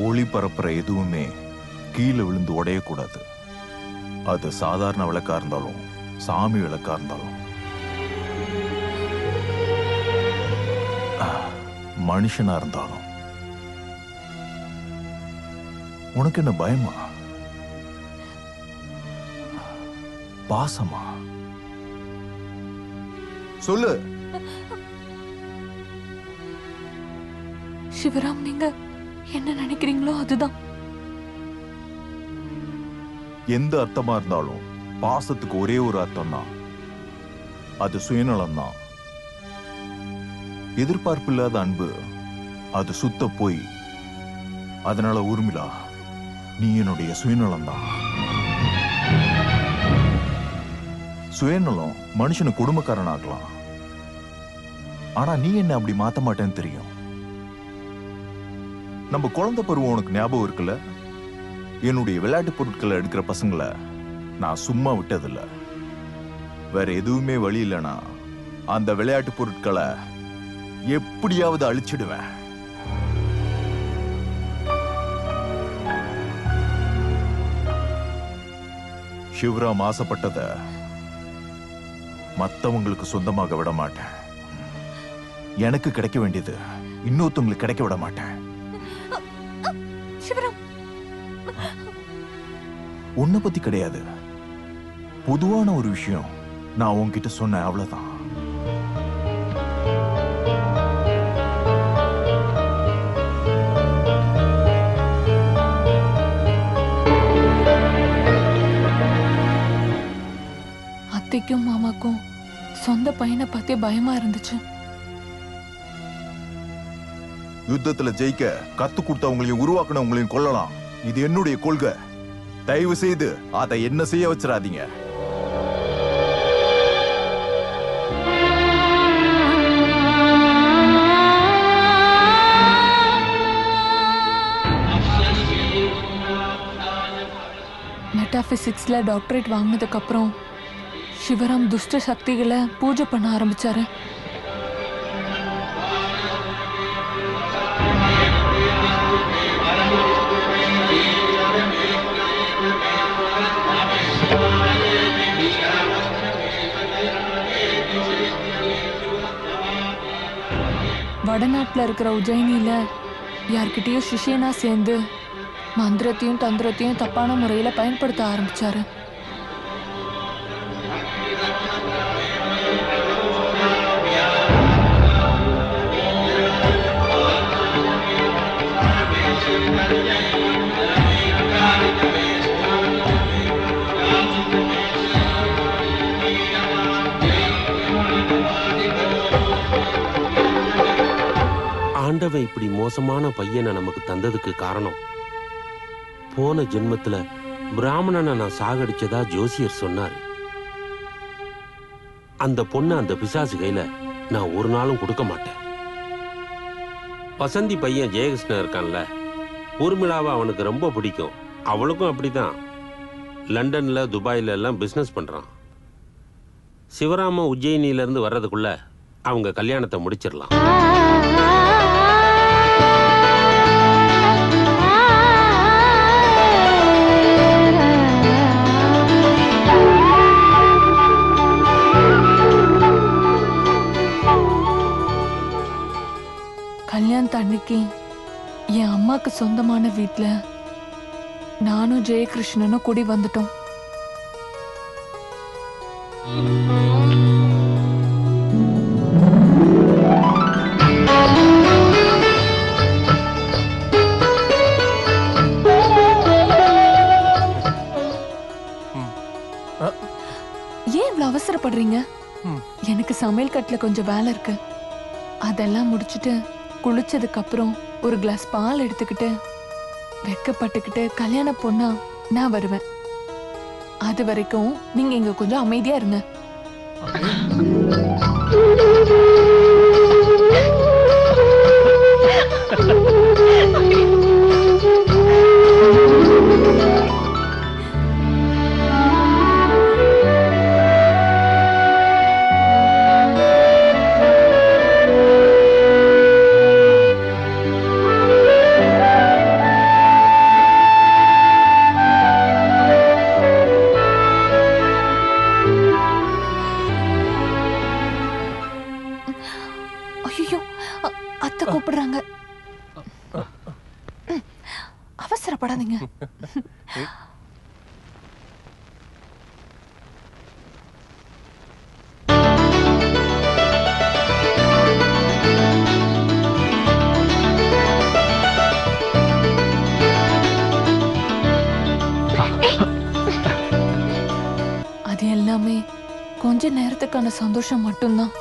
ஒளி பரப்புற எதுவுமே கீழே விழுந்து உடையக்கூடாது. அது சாதாரண விளக்கா இருந்தாலும் சாமி விளக்கா இருந்தாலும் மனுஷனா இருந்தாலும். உனக்கு என்ன பயமா, பாசமா? சொல்லு. சிவராம், நீங்க என்ன நினைக்கிறீங்களோ அதுதான். எந்த அர்த்தமா இருந்தாலும் பாசத்துக்கு ஒரே ஒரு அர்த்தம் தான், அது சுயநலம் தான். எதிர்பார்ப்பு இல்லாத அன்பு அது சுத்த போய். அதனால ஊர்மிளா, நீ என்னுடைய சுயநலம் தான். சுயநலம் மனுஷனு குடும்பக்காரன் ஆகலாம், ஆனா நீ என்ன அப்படி மாத்த மாட்டேன்னு தெரியும். நம்ம குழந்தை பருவம் உனக்கு ஞாபகம் இருக்குல்ல? என்னுடைய விளையாட்டு பொருட்களை எடுக்கிற பசங்களை நான் சும்மா விட்டதில்லை. வேற எதுவுமே வழி இல்லைனா அந்த விளையாட்டு பொருட்களை எப்படியாவது அழிச்சிடுவேன். சிவராம் ஆசைப்பட்டத மத்தவங்களுக்கு சொந்தமாக விட மாட்டேன். எனக்கு கிடைக்க வேண்டியது இன்னொருத்தவங்களுக்கு கிடைக்க விட மாட்டேன். உன்னை பத்தி கிடையாது, பொதுவான ஒரு விஷயம் நான் உன்கிட்ட சொன்னேன், அவ்வளவுதான். அத்தைக்கும் மாமாக்கும் சொந்த பையனை பத்தி பயமா இருந்துச்சு. யுத்தத்துல ஜெயிக்க கத்து கொடுத்தவங்களையும் உருவாக்குனவங்களையும் கொல்லலாம், இது என்னுடைய கொள்கை. தயவு செய்து அதை என்ன செய்ய வச்சிடாதீங்க. மெட்டாபிசிக்ஸ்ல டாக்டரேட் வாங்கினதுக்கு அப்புறம் சிவராம் துஷ்ட சக்திகளை பூஜை பண்ண ஆரம்பிச்சாரு. வடநாட்டுல இருக்கிற உஜ்ஜயினியில யார்கிட்டயும் சிஷியனா சேர்ந்து மந்திரத்தையும் தந்திரத்தையும் தப்பான முறையில பயன்படுத்த ஆரம்பிச்சாரு. ஆண்டவன் இப்படி மோசமான பையனை நமக்கு தந்ததுக்கு காரணம், போன ஜென்மத்துல பிராமணனை நான் சாகடிச்சதா ஜோசியர் சொன்னாரு. அந்த பொண்ணு அந்த பிசாசு கையில நான் ஒரு நாளும் கொடுக்க மாட்டேன். வசந்தி பையன் ஜெயகிருஷ்ணன் இருக்கான்ல, ஊர்மிளாவை அவனுக்கு ரொம்ப பிடிக்கும். அவளுக்கும் அப்படிதான். லண்டன்ல துபாயில எல்லாம் பிசினஸ் பண்றான். சிவராம உஜ்ஜயினில இருந்து வர்றதுக்குள்ள அவங்க கல்யாணத்தை முடிச்சிடலாம். கல்யாணத்து அன்னைக்கு என் அம்மாக்கு சொந்தமான வீட்டுல நானும் ஜெயகிருஷ்ணனும் கூடி வந்துட்டோம். ஏன் இவ்வளவு அவசரப்படுறீங்க? எனக்கு சமையல் கட்டுல கொஞ்சம் வேலை இருக்கு. அதெல்லாம் முடிச்சுட்டு குளிச்சதுக்கு அப்புறம் ஒரு கிளாஸ் பால் எடுத்துக்கிட்டு வெக்கப்பட்டுக்கிட்டு கல்யாண பொண்ணா நான் வருவேன். அது வரைக்கும் நீங்க இங்க கொஞ்சம் அமைதியா இருங்க. அத்தை கூப்பிடுறாங்க. அவசரப்படாதீங்க. அது எல்லாமே கொஞ்ச நேரத்துக்கான சந்தோஷம் மட்டும்தான்.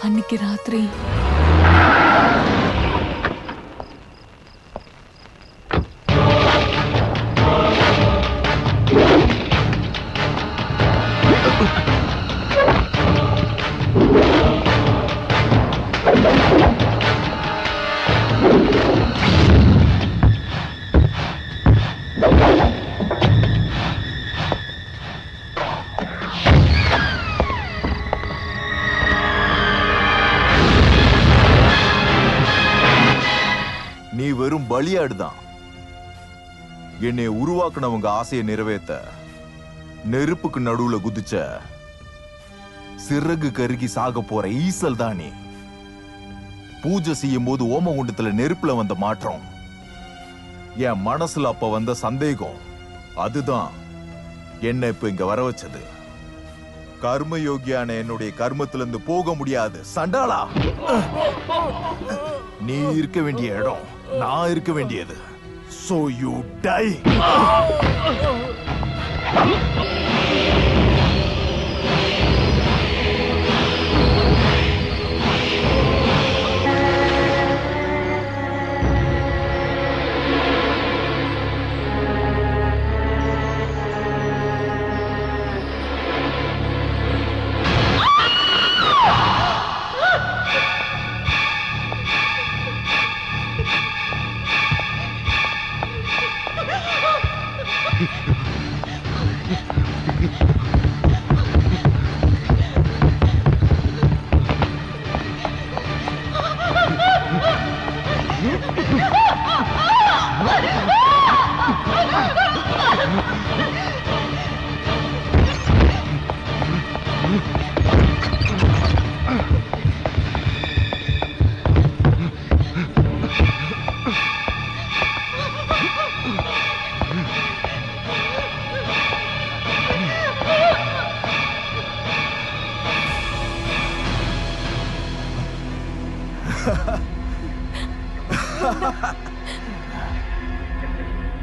அன்னைக்கு ராத்திரி நீ வெறும் பலியாடுதான். என்னை உருவாக்குனவங்க ஆசையை நிறைவேற்ற நெருப்புக்கு நடுவுல குதிச்ச சிறகு கருகி சாக போற ஈசல் தான் நீ. பூஜை செய்யும் போது ஓமகுண்டத்துல நெருப்புல வந்த மாற்றம், என் மனசுல அப்ப வந்த சந்தேகம், அதுதான் என்ன இப்ப இங்க வர வச்சது. கர்மயோகியான என்னுடைய கர்மத்துல இருந்து போக முடியாது சண்டாளா. நீ இருக்க வேண்டிய இடம் நான் இருக்க வேண்டியது. So you die.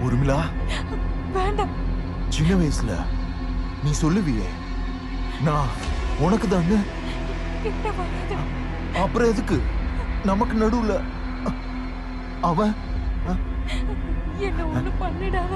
உர்மிளா, வேண்டாம். சின்ன வயசுல நீ சொல்லுவியே நான் உனக்கு தான். அப்புறம் எதுக்கு நமக்கு நடுவுல அவன்? என்ன ஒண்ணு பண்ணிடாத.